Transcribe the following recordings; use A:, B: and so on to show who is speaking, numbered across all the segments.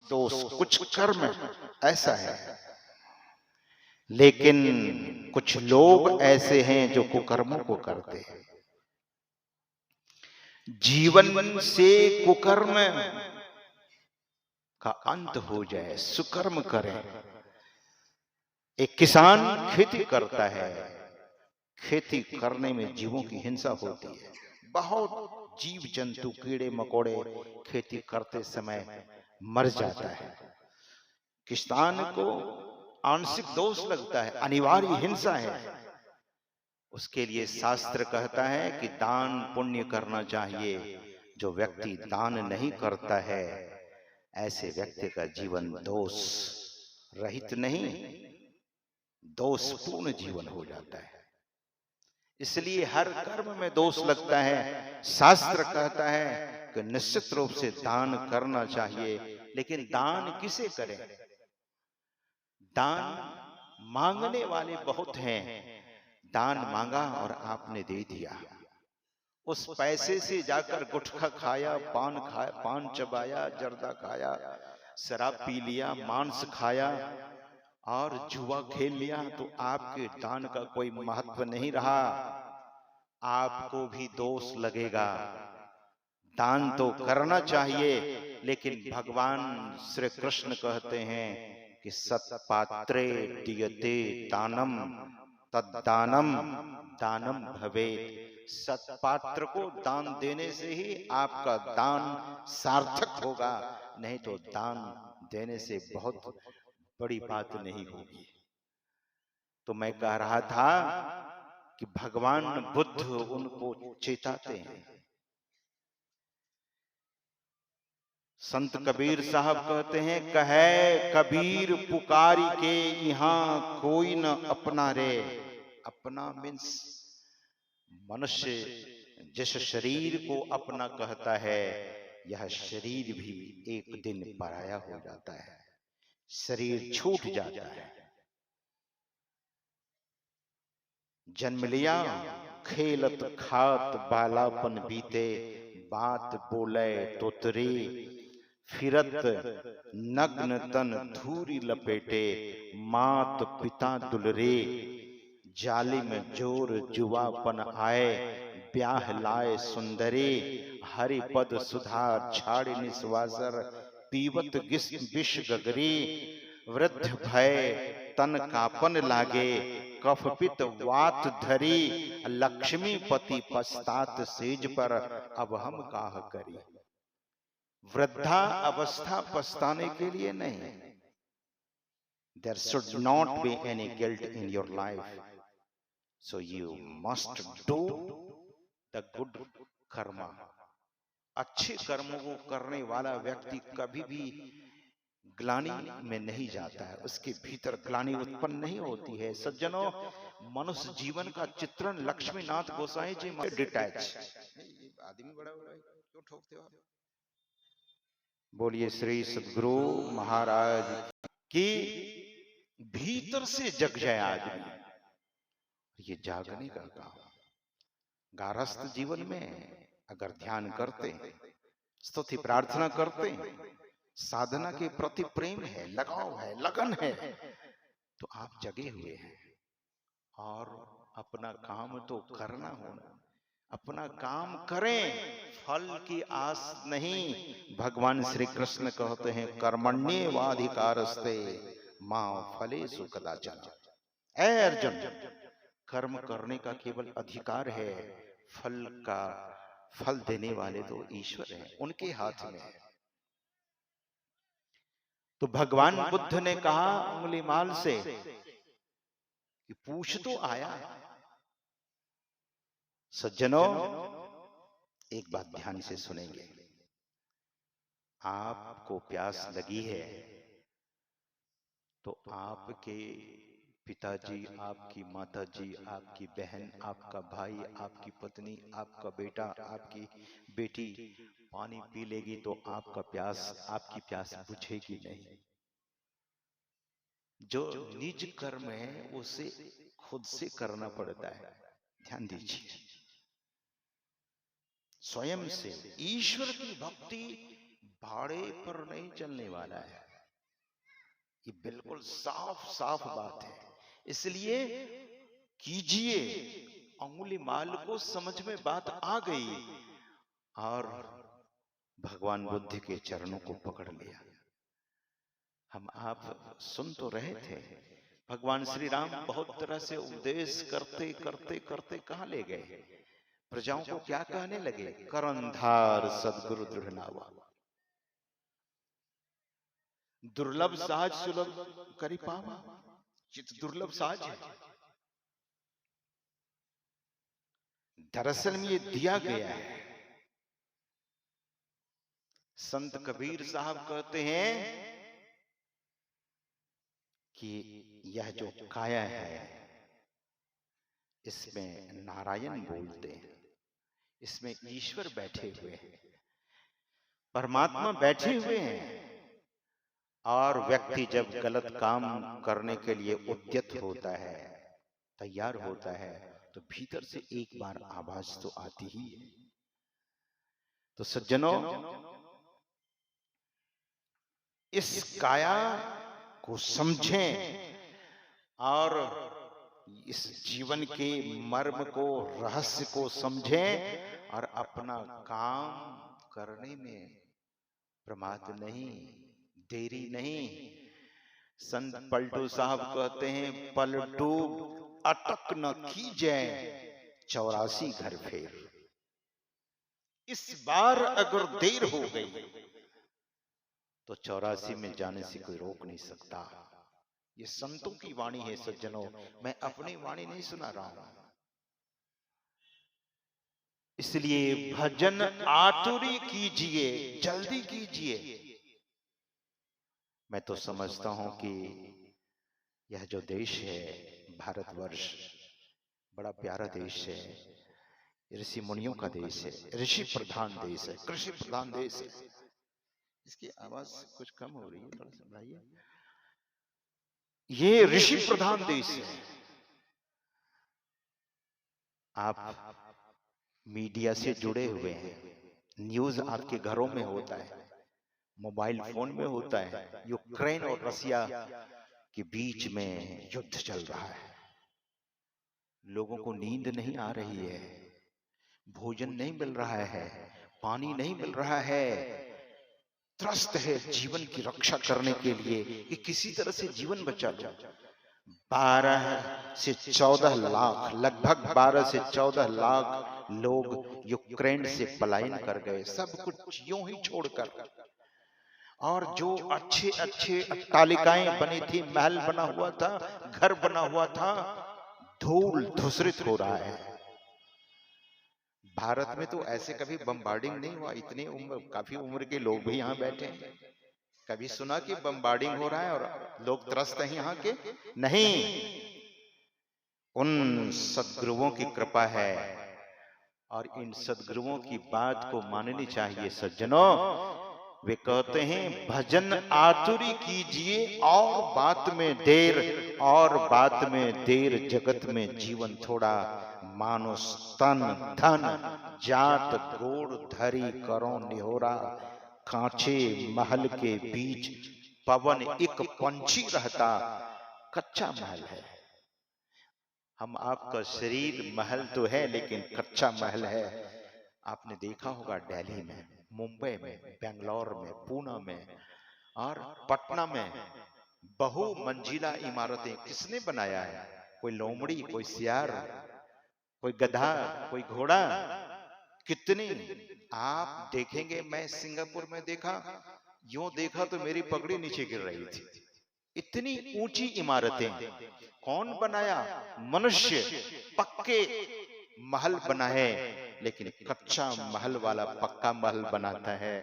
A: दोष, कुछ कर्म ऐसा है। लेकिन कुछ लोग ऐसे हैं जो कुकर्मों को करते हैं। जीवन से कुकर्म का अंत हो जाए, सुकर्म करें। एक किसान खेती करता है, खेती करने में जीवों की हिंसा होती है। बहुत जीव जंतु, कीड़े मकोड़े खेती करते समय मर जाता है। किसान को आंशिक दोष लगता है, अनिवार्य हिंसा है। उसके लिए शास्त्र कहता है कि दान पुण्य करना चाहिए। जो व्यक्ति दान नहीं करता है, ऐसे व्यक्ति का जीवन दोष रहित नहीं, दोषपूर्ण जीवन हो जाता है। इसलिए हर कर्म में दोष लगता है। शास्त्र कहता है कि निश्चित रूप से दान करना चाहिए, लेकिन दान किसे करें? दान मांगने वाले बहुत हैं। दान मांगा और आपने दे दिया, उस पैसे से जाकर गुटखा खाया, पान चबाया, जर्दा खाया, शराब पी लिया, मांस खाया और जुआ खेल लिया, तो आपके दान का कोई महत्व नहीं रहा। आपको भी दोष लगेगा। दान तो करना चाहिए, लेकिन भगवान श्री कृष्ण कहते हैं कि सत्पात्रे दीयते दानम तद्दानम दानम भवेत्। सत्पात्र को दान देने से ही आपका दान सार्थक होगा, नहीं तो दान देने से बहुत बड़ी बात नहीं होगी। तो मैं कह रहा था कि भगवान बुद्ध उनको चेताते हैं। संत कबीर साहब कहते हैं, कहे कबीर पुकारी के यहाँ कोई न अपना रे। अपना मीन्स मनुष्य जिस शरीर को अपना कहता है, यह शरीर भी एक दिन पराया हो जाता है, शरीर छूट जाता है। जन्म लिया खेलत खात बालापन बीते, बात बोले तोतरे फिरत नग्न तन धूरी लपेटे, मात पिता दुलरे जाली में जोर जुवापन आए, ब्याह लाए सुंदरे हरि पद सुधा छाड़ निस्वासर, पीवत विष गगरी वृद्ध भय तन कापन लागे, कफ पित वात धरी लक्ष्मी पति पछतात सेज पर, अब हम काह करी। वृद्धा अवस्था पछताने के लिए नहीं। There should not be any guilt in your life, so you must do the good karma. अच्छे कर्मों को करने वाला व्यक्ति कभी भी ग्लानि में नहीं जाता है, उसके भीतर ग्लानि उत्पन्न नहीं होती है। सज्जनों, मनुष्य जीवन का चित्रण लक्ष्मीनाथ गोसाई जी में डिटैच। आदमी बड़ा हो रहा है, क्यों ठोकते हो आप? बोलिए श्री सद्गुरु महाराज की। भीतर से जग जाए आदमी, ये जागने का काम। गारस्थ जीवन में अगर ध्यान करते हैं, स्तुति प्रार्थना करते हैं, साधना के प्रति प्रेम है, लगाव है, लगन है, तो आप जगे हुए हैं। और अपना काम तो करना होना, अपना काम करें, फल की आस नहीं। भगवान श्री कृष्ण कहते हैं, कर्मण्येवाधिकारस्ते मा फलेषु कदाचन। ऐ अर्जुन, कर्म करने का केवल अधिकार है, फल देने वाले तो ईश्वर हैं, उनके हाथ में है। तो भगवान बुद्ध ने कहा अंगुलीमाल से कि पूछ तो आया। सज्जनों, एक बात ध्यान से सुनेंगे। आपको प्यास लगी है तो आपके पिताजी, आपकी माताजी, आपकी बहन, आपका भाई, आपकी पत्नी, आपका बेटा, आपकी बेटी पानी पी लेगी तो आपकी प्यास बुझेगी नहीं। जो निज कर्म है उसे खुद से करना पड़ता है। ध्यान दीजिए, स्वयं से ईश्वर की भक्ति भाड़े पर नहीं चलने वाला है। ये बिल्कुल साफ साफ बात है। इसलिए कीजिए, अंगुली माल को समझ में बात आ गई और भगवान बुद्ध के चरणों को पकड़ लिया। हम आप सुन तो रहे थे, भगवान श्री राम बहुत तरह से उपदेश करते करते करते कहां ले गए? प्रजाओं को क्या कहने लगे? करंधार सदगुरु दृढ़ नावा, दुर्लभ साज सुलभ करी पावा। चित दुर्लभ साज है। दरअसल में ये दिया गया है। संत कबीर साहब कहते हैं कि यह जो काया है, इसमें नारायण बोलते हैं, इसमें ईश्वर बैठे हुए हैं, परमात्मा बैठे हुए हैं। और व्यक्ति जब गलत काम करने के लिए उद्यत होता है, तैयार होता है, तो भीतर से एक बार आवाज तो आती ही है। तो सज्जनों, इस काया को समझें और इस जीवन के मर्म को, रहस्य को समझें और अपना काम करने में प्रमाद नहीं, देरी नहीं। संत पलटू साहब कहते हैं, पलटू अटक न कीजिए 84 घर फेर। इस बार अगर देर हो गई तो 84 में जाने से कोई रोक नहीं सकता। ये संतों की वाणी है सज्जनों, मैं अपनी वाणी नहीं सुना रहा हूं। इसलिए भजन आतुरी कीजिए, जल्दी कीजिए। मैं तो समझता हूं कि यह जो देश है भारतवर्ष, बड़ा प्यारा देश है, ऋषि मुनियों का देश है, ऋषि प्रधान देश है, कृषि प्रधान देश है। इसकी आवाज कुछ कम हो रही है, थोड़ा सा बढ़ाइए। ये ऋषि प्रधान देश है। आप मीडिया से जुड़े हुए हैं, न्यूज आपके घरों में होता है, मोबाइल फोन में होता है। यूक्रेन और रसिया के बीच में युद्ध चल रहा है। लोगों को नींद नहीं आ रही है, भोजन नहीं मिल रहा है, पानी नहीं मिल रहा है, त्रस्त है जीवन की रक्षा करने के लिए कि किसी तरह से जीवन बचा लो। 12 से 14 लाख, लगभग 12 से 14 लाख लोग यूक्रेन से पलायन कर गए, सब कुछ यूं ही छोड़कर। और जो अच्छे अच्छे अट्टालिकाएं बनी थी, महल बना हुआ था, घर बना हुआ था, धूल धूसरित हो रहा है। भारत में तो ऐसे कभी बम्बार्डिंग नहीं हुआ। इतने काफी उम्र के लोग भी यहाँ बैठे हैं, कभी सुना कि बम्बार्डिंग हो रहा है और लोग त्रस्त हैं यहाँ के? नहीं, उन सद्गुरुओं की कृपा है और इन सद्गुरुओं की बात को माननी चाहिए सज्जनों। वे कहते हैं, भजन आतुरी कीजिए और बात में देर, और बात में देर जगत में जीवन थोड़ा। मानुष तन धन जात गोड़ धरी करो निहोरा, कांचे महल के बीच पवन एक पंछी रहता। कच्चा महल है, हम आपका शरीर महल तो है लेकिन कच्चा महल है। आपने देखा होगा दिल्ली में, मुंबई में, बेंगलोर में, पुणे में और पटना में बहुमंजिला इमारतें किसने बनाया है? कोई लोमड़ी, कोई सियार, कोई गधा, कोई घोड़ा, कितनी आप देखेंगे। मैं सिंगापुर में देखा, यूं देखा तो मेरी पगड़ी नीचे गिर रही थी, इतनी ऊंची इमारतें। कौन बनाया? मनुष्य। पक्के महल बना है, लेकिन कच्चा महल वाला पक्का महल बनाता है।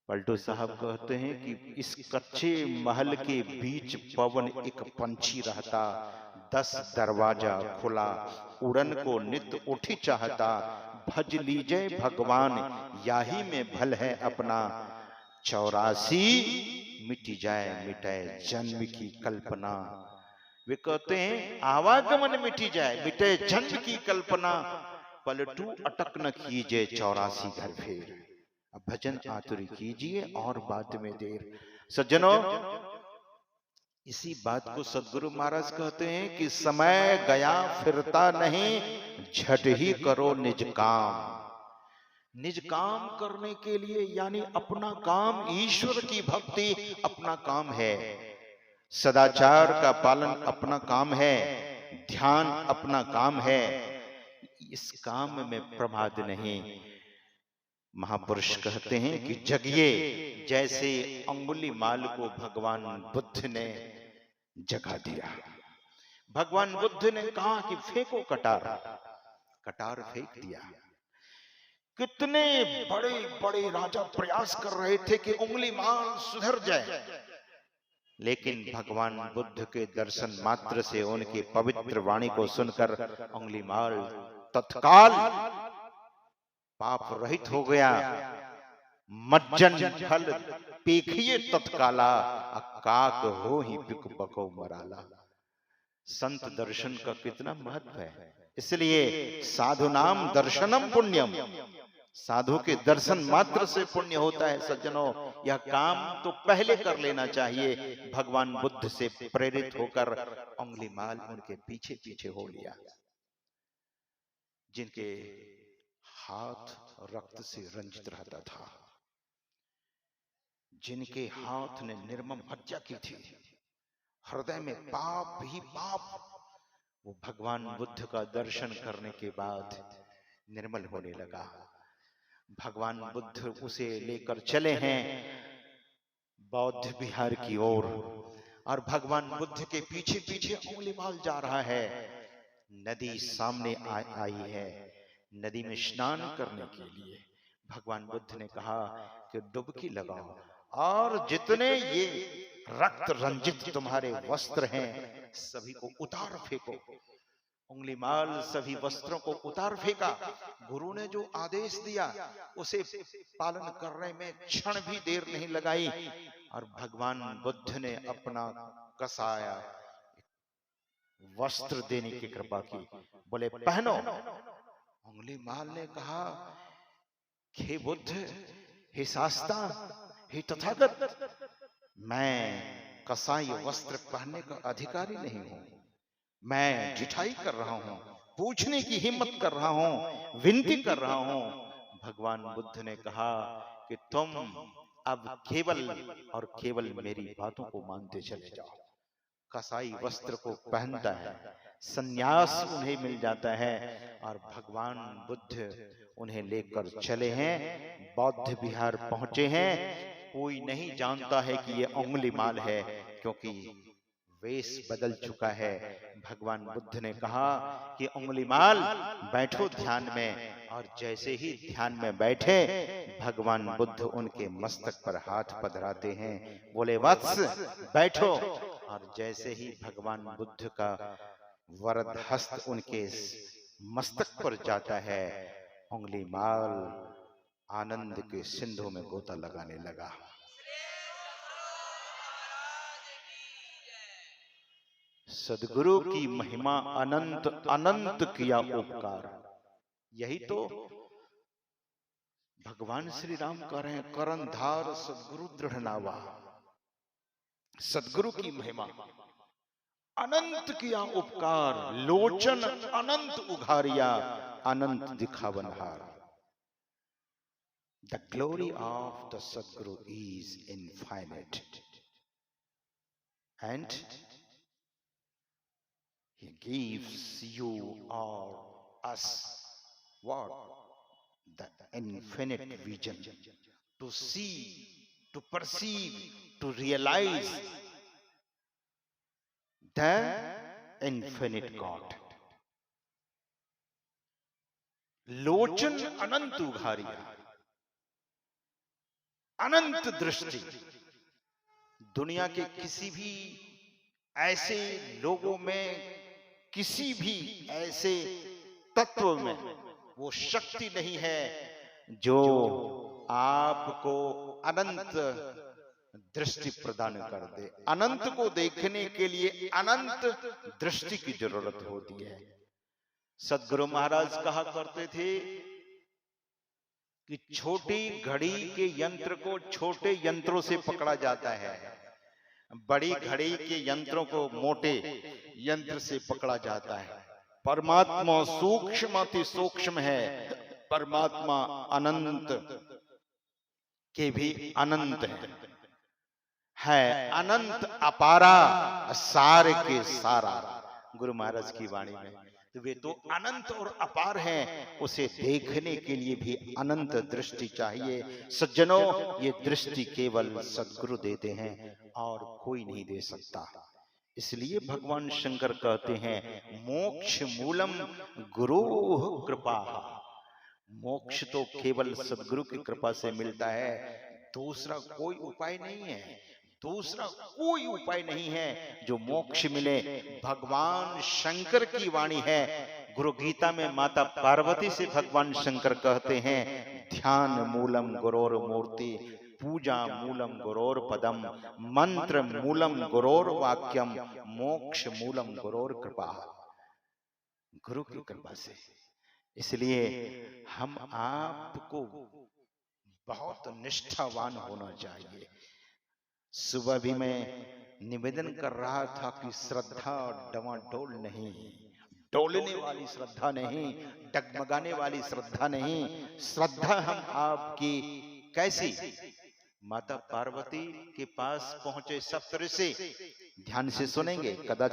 A: पलटू साहब कहते हैं कि इस कच्चे महल के बीच पवन एक पंछी रहता, 10 दरवाजा खुला, उड़न को नित उठी चाहता। भज लीजिए भगवान, याही में भल है अपना, 84 मिट जाए मिटाए जन्म की कल्पना। वे कहते हैं, आवागमन मिटी जाए, मिटे जन्म की कल्पना, पलटू अटक न कीजिए 84 घर फेर। अब भजन आतुरी कीजिए और बाद में देर। सज्जनों, इसी बात को सदगुरु महाराज कहते हैं कि समय गया फिरता नहीं, झट ही करो निज काम। निज काम करने के लिए यानी अपना काम, ईश्वर की भक्ति अपना काम है, सदाचार का पालन अपना काम है, ध्यान अपना काम है। इस काम में प्रमाद नहीं। महापुरुष कहते हैं कि जगिए, जैसे अंगुलीमाल को भगवान बुद्ध ने जगा दिया। भगवान बुद्ध ने कहा कि फेंको कटार, कटार फेंक दिया। कितने बड़े बड़े राजा प्रयास कर रहे थे कि अंगुलीमाल सुधर जाए, लेकिन भगवान बुद्ध के दर्शन मात्र से, उनकी पवित्र वाणी को सुनकर अंगुलीमाल तत्काल पाप रहित हो गया। मज्जन फल पेखिए तत्काला, काक हो ही पिक पको मराला। संत दर्शन का कितना महत्व है। इसलिए साधु नाम दर्शनम पुण्यम, साधु के दर्शन मात्र से पुण्य होता है। सज्जनों, यह काम तो पहले कर लेना चाहिए। भगवान बुद्ध से प्रेरित होकर अंगुलीमाल उनके पीछे पीछे हो लिया। जिनके हाथ रक्त से रंजित रहता था, जिनके हाथ ने निर्मम हत्या की थी, हृदय में पाप ही पाप, वो भगवान बुद्ध का दर्शन करने के बाद निर्मल होने लगा। भगवान बुद्ध उसे लेकर चले हैं बौद्ध विहार की ओर, और भगवान बुद्ध के पीछे पीछे अंगुलीमाल जा रहा है। नदी सामने आई है, नदी में स्नान करने के लिए भगवान बुद्ध ने कहा कि डुबकी लगाओ, और जितने ये रक्त रंजित तुम्हारे वस्त्र हैं सभी को उतार फेंको। अंगुलीमाल सभी वस्त्रों को उतार फेंका। गुरु ने जो आदेश दिया उसे पालन करने में क्षण भी देर नहीं लगाई, और भगवान बुद्ध ने अपना कसाया वस्त्र देने की कृपा की। बोले पहनो। अंगुलीमाल ने कहा, हे बुद्ध, हे शास्ता, हे तथागत, मैं कसाई वस्त्र पहनने का अधिकारी नहीं हूं। मैं जिठाई कर रहा हूं, पूछने की हिम्मत कर रहा हूं, विनती कर रहा हूं। भगवान बुद्ध ने कहा कि तुम अब केवल और केवल मेरी बातों को मानते चले जाओ। कसाई वस्त्र को पहनता है, संन्यास उन्हें मिल जाता है, और भगवान बुद्ध उन्हें लेकर चले हैं, बौद्ध विहार पहुंचे हैं। कोई नहीं जानता है कि ये अंगुलीमाल है, क्योंकि वेश बदल चुका है। भगवान बुद्ध ने कहा कि अंगुलीमाल बैठो ध्यान में, और जैसे ही ध्यान में बैठे भगवान बुद्ध उनके मस्तक पर हाथ पधराते हैं। बोले वत्स बैठो, और जैसे ही भगवान बुद्ध का वरद हस्त उनके मस्तक पर जाता है, अंगुलीमाल आनंद के सिंधु में गोता लगाने लगा। सदगुरु की महिमा अनंत, अनंत किया उपकार। यही तो भगवान श्री राम कह रहे हैं, करनधार सदगुरु दृढ़ नावा। सदगुरु की महिमा, अनंत किया उपकार, लोचन अनंत उघारिया, अनंत दिखावनहार। The glory of the Sadguru is infinite, and he gives you or us what? The infinite vision to see, to perceive, to realize the infinite God. लोचन अनंत उघारिया, अनंत दृष्टि। दुनिया के किसी भी ऐसे लोगों में, किसी भी ऐसे तत्व में वो शक्ति नहीं है जो आपको अनंत दृष्टि प्रदान कर दे। अनंत को देखने के लिए अनंत दृष्टि की जरूरत होती है। सदगुरु महाराज कहा करते थे कि छोटी घड़ी के यंत्र को छोटे यंत्रों से पकड़ा जाता है, बड़ी घड़ी के यंत्रों को मोटे यंत्र से पकड़ा जाता है। परमात्मा सूक्ष्म अति सूक्ष्म है, परमात्मा अनंत के भी अनंत है अनंत अपारा सार के सारा। गुरु महाराज की वाणी में तो वे तो अनंत और अपार हैं, उसे देखने के लिए भी अनंत दृष्टि चाहिए। सज्जनों, ये दृष्टि केवल सद्गुरु देते हैं और कोई नहीं दे सकता। इसलिए भगवान शंकर कहते हैं मोक्ष मूलम गुरु कृपा। मोक्ष तो केवल सद्गुरु की कृपा से मिलता है, दूसरा कोई उपाय नहीं है, दूसरा कोई उपाय नहीं है जो मोक्ष मिले। भगवान शंकर की वाणी है, गुरु गीता में माता पार्वती से भगवान शंकर कहते हैं ध्यान मूलम गुरोर मूर्ति, पूजा मूलम गुरोर पदम, मंत्र मूलम गुरोर वाक्यम, मोक्ष मूलम गुरोर कृपा। गुरु की कृपा से। इसलिए हम आपको बहुत निष्ठावान होना चाहिए। सुबह भी मैं निवेदन कर रहा था कि श्रद्धा डवाडोल नहीं, डोलने वाली श्रद्धा नहीं, डगमगाने वाली श्रद्धा नहीं। श्रद्धा हम आपकी कैसी, माता पार्वती के पास पहुंचे सप्तऋषि, ध्यान से सुनेंगे, कदाचित